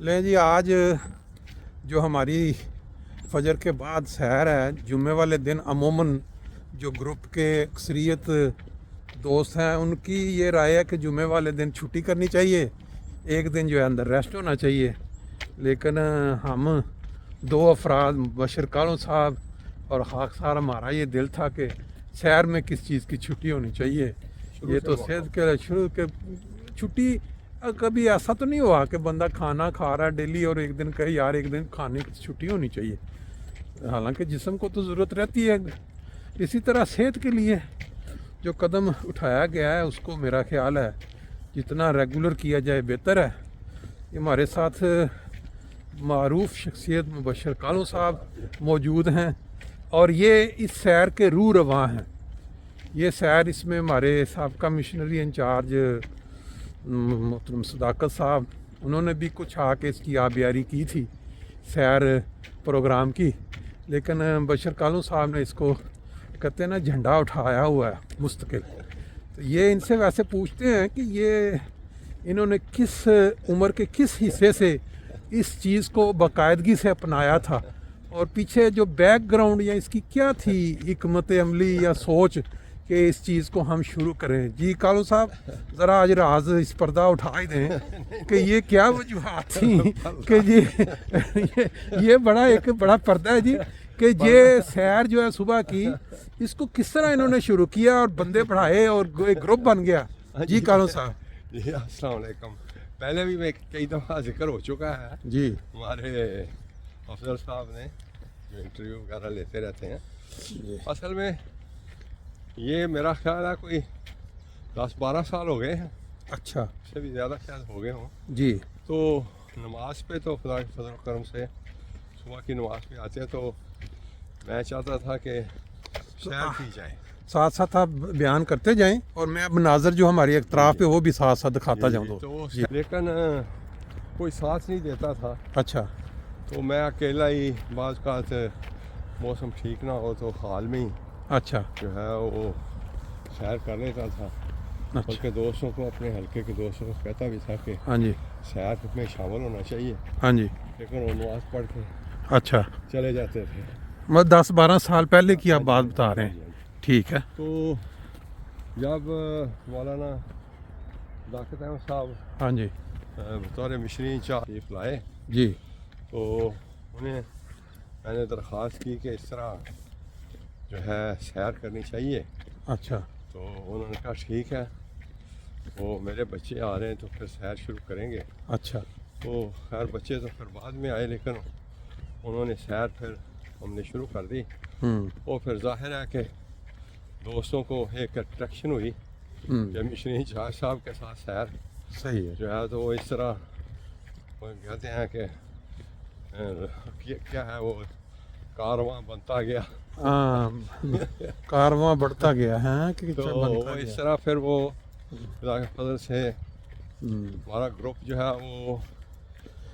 لیں جی، آج جو ہماری فجر کے بعد سیر ہے، جمعے والے دن عموماً جو گروپ کے اکثریت دوست ہیں ان کی یہ رائے ہے کہ جمعے والے دن چھٹی کرنی چاہیے، ایک دن جو ہے اندر ریسٹ ہونا چاہیے. لیکن ہم دو افراد بشر کالوں صاحب اور خاک سار، ہمارا یہ دل تھا کہ سیر میں کس چیز کی چھٹی ہونی چاہیے. یہ تو صحت کے شروع کے چھٹی کبھی ایسا تو نہیں ہوا کہ بندہ کھانا کھا رہا ہے ڈیلی اور ایک دن کہے یار ایک دن کھانے کی چھٹی ہونی چاہیے. حالانکہ جسم کو تو ضرورت رہتی ہے. اسی طرح صحت کے لیے جو قدم اٹھایا گیا ہے اس کو میرا خیال ہے جتنا ریگولر کیا جائے بہتر ہے. ہمارے ساتھ معروف شخصیت مبشر کالوں صاحب موجود ہیں اور یہ اس سیر کے روح رواں ہیں. یہ سیر اس میں ہمارے سابقہ مشنری انچارج محترم صداقت صاحب، انہوں نے بھی کچھ آ کے اس کی آبیاری کی تھی سیر پروگرام کی، لیکن بشر کالوں صاحب نے اس کو کہتے ہیں نا جھنڈا اٹھایا ہوا ہے مستقل. تو یہ ان سے ویسے پوچھتے ہیں کہ یہ انہوں نے کس عمر کے کس حصے سے اس چیز کو باقاعدگی سے اپنایا تھا اور پیچھے جو بیک گراؤنڈ یا اس کی کیا تھی حکمت عملی یا سوچ کہ اس چیز کو ہم شروع کریں. جی کالو صاحب، ذرا آج راز اس پردہ اٹھا ہی دیں کہ یہ کیا وجوہات تھیں کہ یہ بڑا پردہ ہے جی کہ یہ سیر جو ہے صبح کی اس کو کس طرح انہوں نے شروع کیا اور بندے پڑھائے اور ایک گروپ بن گیا. جی کالو صاحب. جی السلام علیکم. پہلے بھی میں کئی دفعہ ذکر ہو چکا ہے جی ہمارے افضل صاحب نے جو انٹرویو وغیرہ لیتے رہتے ہیں. اصل میں یہ میرا خیال ہے کوئی 10-12 سال ہو گئے ہیں. اچھا. اس سے بھی زیادہ شاید ہو گئے ہوں. جی. تو نماز پہ تو خدا کے فضل و کرم سے صبح کی نماز پہ آتے ہیں تو میں چاہتا تھا کہ سیر کی جائے. ساتھ ساتھ آپ بیان کرتے جائیں اور میں اب مناظر جو ہماری اقتراف پہ وہ بھی ساتھ ساتھ دکھاتا جاؤں. تو لیکن کوئی ساتھ نہیں دیتا تھا. اچھا. تو میں اکیلا ہی بعض اوقات موسم ٹھیک نہ ہو تو حال میں ہی اچھا جو ہے وہ سیر کر لیتا تھا. بلکہ دوستوں کو، اپنے حلقے کے دوستوں کو کہتا بھی تھا کہ ہاں جی سیر میں شامل ہونا چاہیے. ہاں جی. لیکن وہ نماز پڑھ کے اچھا چلے جاتے تھے. مطلب 10-12 سال پہلے کی آپ بات بتا رہے ہیں. ٹھیک ہے. تو جب مولانا صداقت احمد صاحب ہاں جی بطور مشنری انچارج لائے جی تو انہیں میں نے درخواست کی کہ اس طرح جو ہے سیر کرنی چاہیے. اچھا. تو انہوں نے کہا ٹھیک ہے، وہ میرے بچے آ رہے ہیں تو پھر سیر شروع کریں گے. اچھا. تو خیر بچے تو پھر بعد میں آئے لیکن انہوں نے سیر پھر ہم نے شروع کر دی. وہ پھر ظاہر ہے کہ دوستوں کو ایک اٹریکشن ہوئی کہ مشنری انچارج صاحب کے ساتھ سیر صحیح ہے جو ہے تو وہ اس طرح وہ کہتے ہیں کہ کیا ہے وہ کارواں بنتا گیا. کارواں بڑھتا گیا ہے کہ تو وہ اس طرح پھر وہ خدا کے فضل سے ہمارا گروپ جو ہے وہ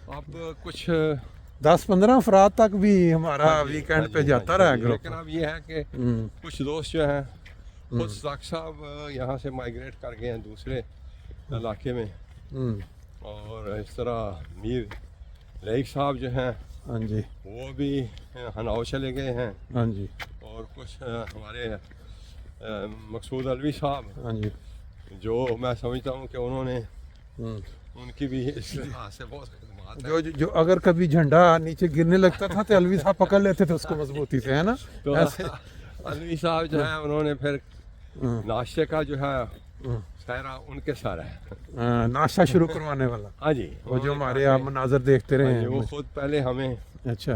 اب کچھ 10-15 افراد تک بھی ہمارا ویکینڈ پہ جاتا رہا گروپ. لیکن اب یہ ہے کہ کچھ دوست جو ہیں خود صداقت صاحب یہاں سے مائیگریٹ کر گئے ہیں دوسرے علاقے میں، اور اس طرح میر لائق صاحب جو ہیں ہاں جی وہ بھی ہناؤ چلے گئے ہیں. ہاں جی. اور کچھ ہمارے مقصود علوی صاحب ہاں جی جو میں سمجھتا ہوں کہ انہوں نے ان کی بھی اس لحاظ سے بہت خدمات ہیں. جو اگر کبھی جھنڈا نیچے گرنے لگتا تھا تو علوی صاحب پکڑ لیتے تھے اس کو مضبوطی سے، ہے نا. تو علوی صاحب جو ہے انہوں نے پھر ناشتے کا جو ہے سہرا ان کے سارا ہے، ناشتہ شروع کروانے والا. ہاں جی. وہ جو ہمارے آپ مناظر دیکھتے رہے ہیں وہ خود پہلے ہمیں اچھا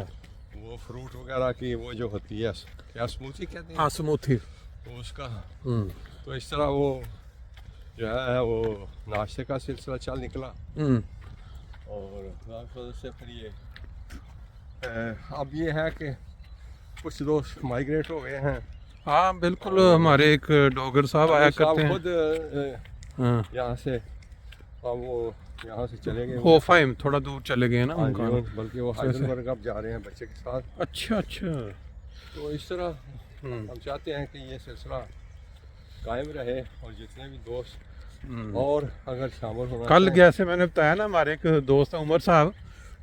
وہ فروٹ وغیرہ کی وہ جو ہوتی ہے کیا اسموتھی کہتے ہیں، ہاں سموتھی، تو اس کا تو اس طرح وہ جو ہے وہ ناشتے کا سلسلہ چل نکلا. اور سے پھر یہ اب یہ ہے کہ کچھ دوست مائیگریٹ ہو گئے ہیں. ہاں بالکل. ہمارے ایک ڈوگر صاحب آیا کرتے ہیں خود یہاں سے وہ یہاں سے چلے گئے ہوفائم تھوڑا دور چلے گئے نا. بلکہ وہ ہائیڈلبرگ اب جا رہے ہیں بچے کے ساتھ. اچھا اچھا. تو اس طرح ہم چاہتے ہیں کہ یہ سلسلہ قائم رہے اور جتنے بھی دوست اور اگر شامل ہونا کل جیسے میں نے بتایا نا ہمارے ایک دوست عمر صاحب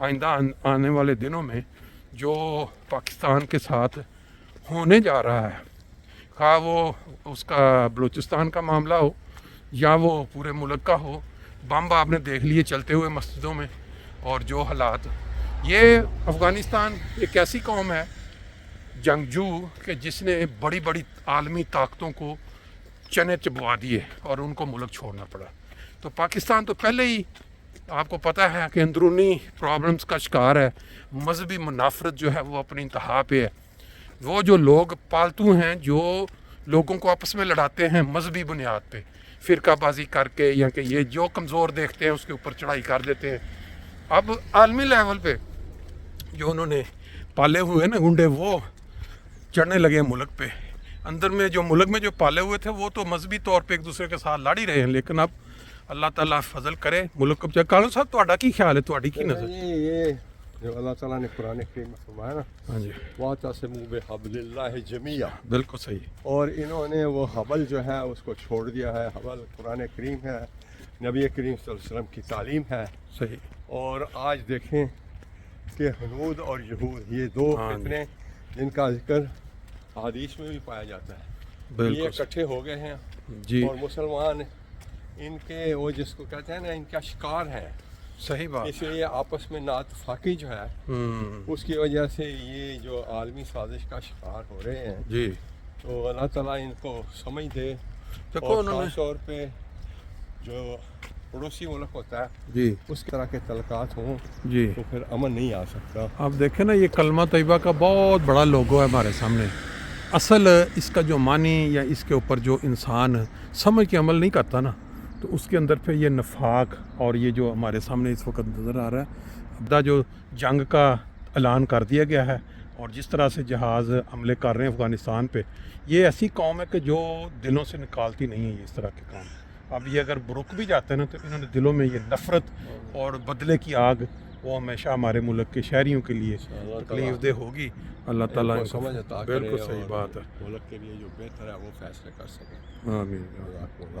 آئندہ آنے والے دنوں میں جو پاکستان کے ساتھ ہونے جا رہا ہے، خواہ وہ اس کا بلوچستان کا معاملہ ہو یا وہ پورے ملک کا ہو، بم آپ نے دیکھ لیے چلتے ہوئے مسجدوں میں، اور جو حالات، یہ افغانستان ایک ایسی قوم ہے جنگجو کہ جس نے بڑی بڑی عالمی طاقتوں کو چنے چبوا دیے اور ان کو ملک چھوڑنا پڑا. تو پاکستان تو پہلے ہی آپ کو پتہ ہے کہ اندرونی پرابلمز کا شکار ہے، مذہبی منافرت جو ہے وہ اپنی انتہا پہ ہے. وہ جو لوگ پالتو ہیں جو لوگوں کو آپس میں لڑاتے ہیں مذہبی بنیاد پہ، فرقہ بازی کر کے، یا کہ یہ جو کمزور دیکھتے ہیں اس کے اوپر چڑھائی کر دیتے ہیں. اب عالمی لیول پہ جو انہوں نے پالے ہوئے نا گنڈے، وہ چڑھنے لگے ملک پہ. اندر میں جو ملک میں جو پالے ہوئے تھے وہ تو مذہبی طور پہ ایک دوسرے کے ساتھ لڑ ہی رہے ہیں، لیکن اب اللہ تعالیٰ فضل کرے ملک کو. کالو صاحب تہاڈا کی خیال ہے، تہاڈی کی نظر؟ یہ جو اللہ تعالیٰ نے قرآن کریم میں فرمایا نا، ہاں جی وَاعْتَصِمُوا بِحَبْلِ اللَّهِ جَمِيعًا، بالکل صحیح. اور انہوں نے وہ حبل جو ہے اس کو چھوڑ دیا ہے. حبل قرآن کریم ہے، نبی کریم صلی اللہ علیہ وسلم کی تعلیم ہے. صحیح. اور آج دیکھیں کہ ہنود اور یہود، یہ دو ہاں جی. فتنے جن کا ذکر حدیث میں بھی پایا جاتا ہے، یہ بالکل اکٹھے ہو گئے ہیں. جی اور مسلمان ان کے وہ جس کو کہتے ہیں نا، ان کا شکار ہے. صحیح بات. اس لیے آپس میں ناتفاقی جو ہے اس کی وجہ سے یہ جو عالمی سازش کا شکار ہو رہے ہیں. جی تو اللہ تعالیٰ ان کو سمجھ دے. دیکھو اور انہوں نے، خاص طور پہ جو پڑوسی ملک ہوتا ہے جی اس طرح کے تعلقات ہوں جی تو پھر امن نہیں آ سکتا. آپ دیکھیں نا، یہ کلمہ طیبہ کا بہت بڑا لوگو ہے ہمارے سامنے. اصل اس کا جو معنی یا اس کے اوپر جو انسان سمجھ کے عمل نہیں کرتا نا، تو اس کے اندر پھر یہ نفاق اور یہ جو ہمارے سامنے اس وقت نظر آ رہا ہے، ابدا جو جنگ کا اعلان کر دیا گیا ہے اور جس طرح سے جہاز حملے کر رہے ہیں افغانستان پہ، یہ ایسی قوم ہے کہ جو دلوں سے نکالتی نہیں ہے یہ اس طرح کے کام. اب یہ اگر رک بھی جاتے ہیں نا تو انہوں نے دلوں میں یہ نفرت اور بدلے کی آگ وہ ہمیشہ ہمارے ملک کے شہریوں کے لیے تکلیف دہ ہوگی. اللہ تعالیٰ ان کو سمجھ عطا کرے بالکل صحیح اور بات ہے. ملک کے لیے جو بہتر ہے وہ فیصلے کر سکیں. آمین. جزاک اللہ.